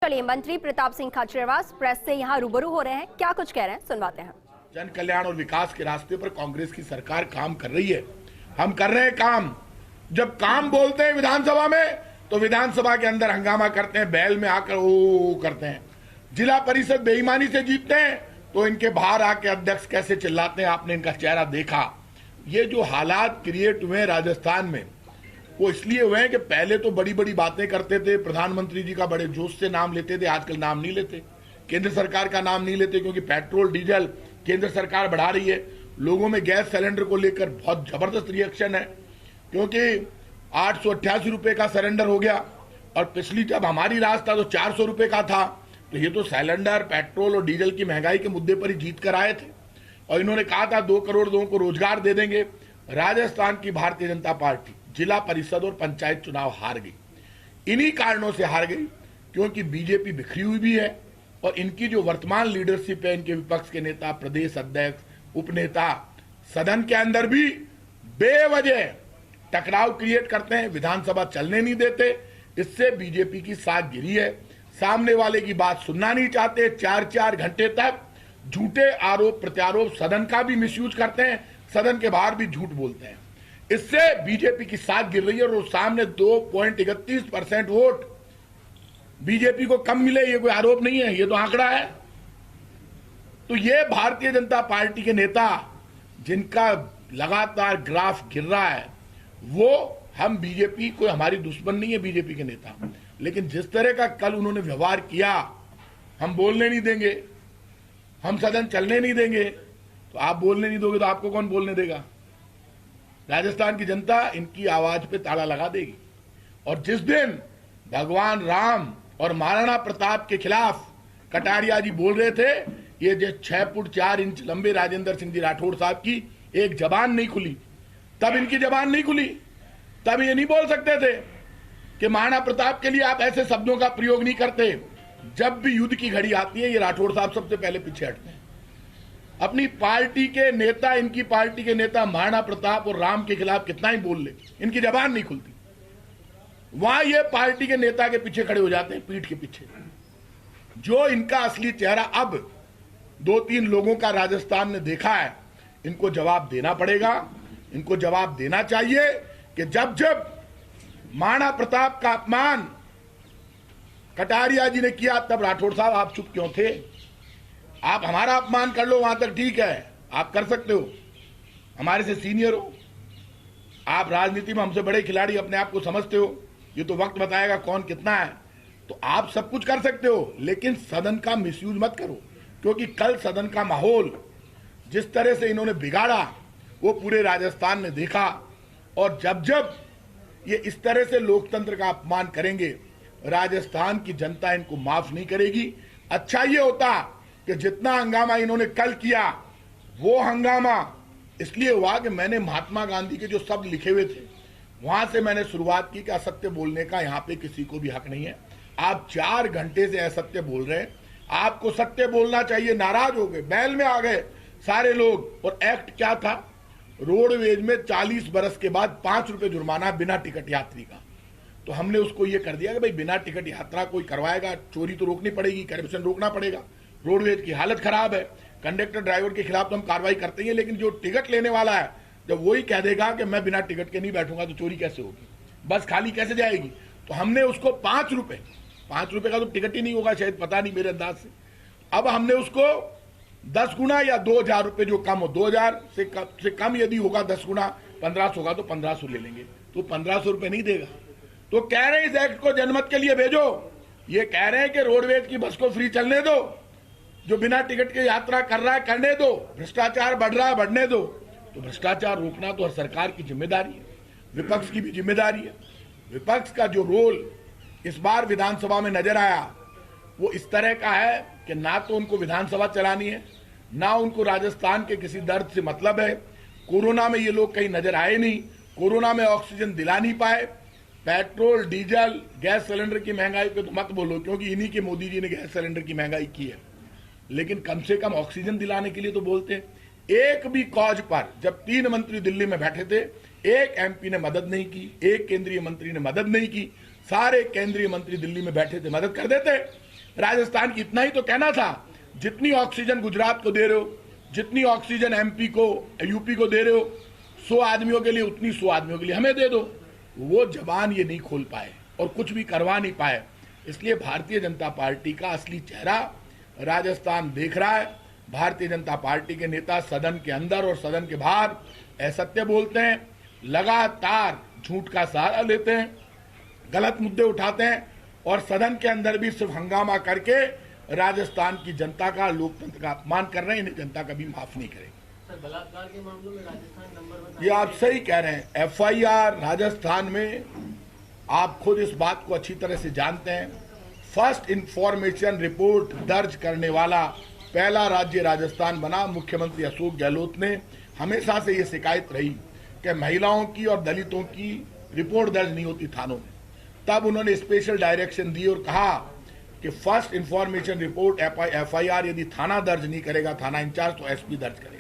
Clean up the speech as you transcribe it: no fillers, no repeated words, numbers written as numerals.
चलिए, मंत्री प्रताप सिंह खाचरियावास प्रेस से यहाँ रूबरू हो रहे हैं, क्या कुछ कह रहे हैं सुनवाते हैं। जन कल्याण और विकास के रास्ते पर कांग्रेस की सरकार काम कर रही है। हम कर रहे हैं काम। जब काम बोलते हैं विधानसभा में तो विधानसभा के अंदर हंगामा करते हैं, बैल में आकर ओ करते हैं। जिला परिषद बेईमानी से जीतते हैं तो इनके बाहर आके अध्यक्ष कैसे चिल्लाते हैं, आपने इनका चेहरा देखा। ये जो हालात क्रिएट हुए राजस्थान में वो इसलिए हुए हैं कि पहले तो बड़ी बड़ी बातें करते थे, प्रधानमंत्री जी का बड़े जोश से नाम लेते थे, आजकल नाम नहीं लेते। केंद्र सरकार का नाम नहीं लेते क्योंकि पेट्रोल डीजल केंद्र सरकार बढ़ा रही है। लोगों में गैस सिलेंडर को लेकर बहुत जबरदस्त रिएक्शन है क्योंकि 888 रुपए का सिलेंडर हो गया और पिछली जब हमारी राज था तो 400 रुपए का था। तो ये तो सिलेंडर, पेट्रोल और डीजल की महंगाई के मुद्दे पर ही जीत कर आए थे और इन्होंने कहा था 2 करोड़ लोगों को रोजगार दे देंगे। राजस्थान की भारतीय जनता पार्टी जिला परिषद और पंचायत चुनाव हार गई। इन्हीं कारणों से हार गई क्योंकि बीजेपी बिखरी हुई भी है और इनकी जो वर्तमान लीडरशिप है, इनके विपक्ष के नेता, प्रदेश अध्यक्ष, उपनेता सदन के अंदर भी बेवजह टकराव क्रिएट करते हैं, विधानसभा चलने नहीं देते। इससे बीजेपी की साख गिरी है। सामने वाले की बात सुनना नहीं चाहते। 4-4 घंटे तक झूठे आरोप प्रत्यारोप, सदन का भी मिसयूज करते हैं, सदन के बाहर भी झूठ बोलते हैं। इससे बीजेपी की साख गिर रही है और सामने 2.31% वोट बीजेपी को कम मिले, ये कोई आरोप नहीं है, ये तो आंकड़ा है। तो ये भारतीय जनता पार्टी के नेता जिनका लगातार ग्राफ गिर रहा है, वो हम बीजेपी को, हमारी दुश्मन नहीं है बीजेपी के नेता, लेकिन जिस तरह का कल उन्होंने व्यवहार किया, हम बोलने नहीं देंगे, हम सदन चलने नहीं देंगे। तो आप बोलने नहीं दोगे तो आपको कौन बोलने देगा? राजस्थान की जनता इनकी आवाज पे ताला लगा देगी। और जिस दिन भगवान राम और महाराणा प्रताप के खिलाफ कटारिया जी बोल रहे थे, ये जो 6 फुट 4 इंच लंबे राजेंद्र सिंह जी राठौड़ साहब की एक जबान नहीं खुली, तब इनकी जबान नहीं खुली। तब ये नहीं बोल सकते थे कि महाराणा प्रताप के लिए आप ऐसे शब्दों का प्रयोग नहीं करते। जब भी युद्ध की घड़ी आती है, ये राठौड़ साहब सबसे पहले पीछे हटते हैं। अपनी पार्टी के नेता, इनकी पार्टी के नेता महाराणा प्रताप और राम के खिलाफ कितना ही बोल ले, इनकी जबान नहीं खुलती। वहां ये पार्टी के नेता के पीछे खड़े हो जाते हैं, पीठ के पीछे। जो इनका असली चेहरा अब 2-3 लोगों का राजस्थान ने देखा है, इनको जवाब देना पड़ेगा। इनको जवाब देना चाहिए कि जब जब महाराणा प्रताप का अपमान कटारिया जी ने किया, तब राठौड़ साहब आप चुप क्यों थे? आप हमारा अपमान कर लो, वहां तक ठीक है, आप कर सकते हो, हमारे से सीनियर हो, आप राजनीति में हमसे बड़े खिलाड़ी अपने आप को समझते हो। ये तो वक्त बताएगा कौन कितना है। तो आप सब कुछ कर सकते हो, लेकिन सदन का मिसयूज मत करो, क्योंकि कल सदन का माहौल जिस तरह से इन्होंने बिगाड़ा वो पूरे राजस्थान ने देखा। और जब जब ये इस तरह से लोकतंत्र का अपमान करेंगे, राजस्थान की जनता इनको माफ नहीं करेगी। अच्छा ये होता कि जितना हंगामा इन्होंने कल किया, वो हंगामा इसलिए हुआ कि मैंने महात्मा गांधी के जो शब्द लिखे हुए थे, वहां से मैंने शुरुआत की कि असत्य बोलने का यहाँ पे किसी को भी हक नहीं है। आप 4 घंटे से असत्य बोल रहे हैं, आपको सत्य बोलना चाहिए। नाराज हो गए, बैल में आ गए सारे लोग। और एक्ट क्या था? रोडवेज में 40 बरस के बाद 5 रुपए जुर्माना बिना टिकट यात्री का। तो हमने उसको ये कर दिया कि भाई बिना टिकट यात्रा कोई करवाएगा, चोरी तो रोकनी पड़ेगी, करप्शन रोकना पड़ेगा। रोडवेज की हालत खराब है, कंडक्टर ड्राइवर के खिलाफ तो हम कार्रवाई करते हैं, लेकिन जो टिकट लेने वाला है, जब वही कह देगा कि मैं बिना टिकट के नहीं बैठूंगा, तो चोरी कैसे होगी? बस खाली कैसे जाएगी? तो हमने उसको 5 रुपए का तो टिकट ही नहीं होगा शायद, पता नहीं मेरे अंदाज से। अब हमने उसको 10 गुना या 2000 रुपए जो कम हो, 2000 से कम यदि होगा, 10 गुना 1500 होगा तो 1500 ले लेंगे। तो 1500 रुपए नहीं देगा। तो कह रहे हैं इस एक्ट को जनमत के लिए भेजो। ये कह रहे हैं कि रोडवेज की बस को फ्री चलने दो, जो बिना टिकट के यात्रा कर रहा है करने दो, भ्रष्टाचार बढ़ रहा है बढ़ने दो। तो भ्रष्टाचार रोकना तो हर सरकार की जिम्मेदारी है, विपक्ष की भी जिम्मेदारी है। विपक्ष का जो रोल इस बार विधानसभा में नजर आया वो इस तरह का है कि ना तो उनको विधानसभा चलानी है, ना उनको राजस्थान के किसी दर्द से मतलब है। कोरोना में ये लोग कहीं नजर आए नहीं, कोरोना में ऑक्सीजन दिला नहीं पाए। पेट्रोल डीजल गैस सिलेंडर की महंगाई पे तो मत बोलो, क्योंकि इन्हीं के मोदी जी ने गैस सिलेंडर की महंगाई की है, लेकिन कम से कम ऑक्सीजन दिलाने के लिए तो बोलते हैं। एक भी कॉज पर जब 3 मंत्री दिल्ली में बैठे थे, एक एमपी ने मदद नहीं की, एक केंद्रीय मंत्री ने मदद नहीं की। सारे केंद्रीय मंत्री दिल्ली में बैठे थे, मदद कर देते। राजस्थान की इतना ही तो कहना था, जितनी ऑक्सीजन गुजरात को दे रहे हो, जितनी ऑक्सीजन एमपी को यूपी को दे रहे हो 100 आदमियों के लिए, उतनी 100 आदमियों के लिए हमें दे दो। वो जबान ये नहीं खोल पाए और कुछ भी करवा नहीं पाए। इसलिए भारतीय जनता पार्टी का असली चेहरा राजस्थान देख रहा है। भारतीय जनता पार्टी के नेता सदन के अंदर और सदन के बाहर असत्य बोलते हैं, लगातार झूठ का सहारा लेते हैं, गलत मुद्दे उठाते हैं और सदन के अंदर भी सिर्फ हंगामा करके राजस्थान की जनता का, लोकतंत्र का अपमान कर रहे हैं। इन्हें जनता कभी माफ नहीं करेगी। बलात्कार के मामलों में राजस्थान नंबर 1। ये आप सही कह रहे हैं। एफआईआर राजस्थान में, आप खुद इस बात को अच्छी तरह से जानते हैं, फर्स्ट इंफॉर्मेशन रिपोर्ट दर्ज करने वाला पहला राज्य राजस्थान बना। मुख्यमंत्री अशोक गहलोत ने हमेशा से ये शिकायत रही कि महिलाओं की और दलितों की रिपोर्ट दर्ज नहीं होती थानों में। तब उन्होंने स्पेशल डायरेक्शन दी और कहा कि फर्स्ट इंफॉर्मेशन रिपोर्ट एफआईआर यदि थाना दर्ज नहीं करेगा, थाना इंचार्ज, तो एसपी दर्ज करेगा।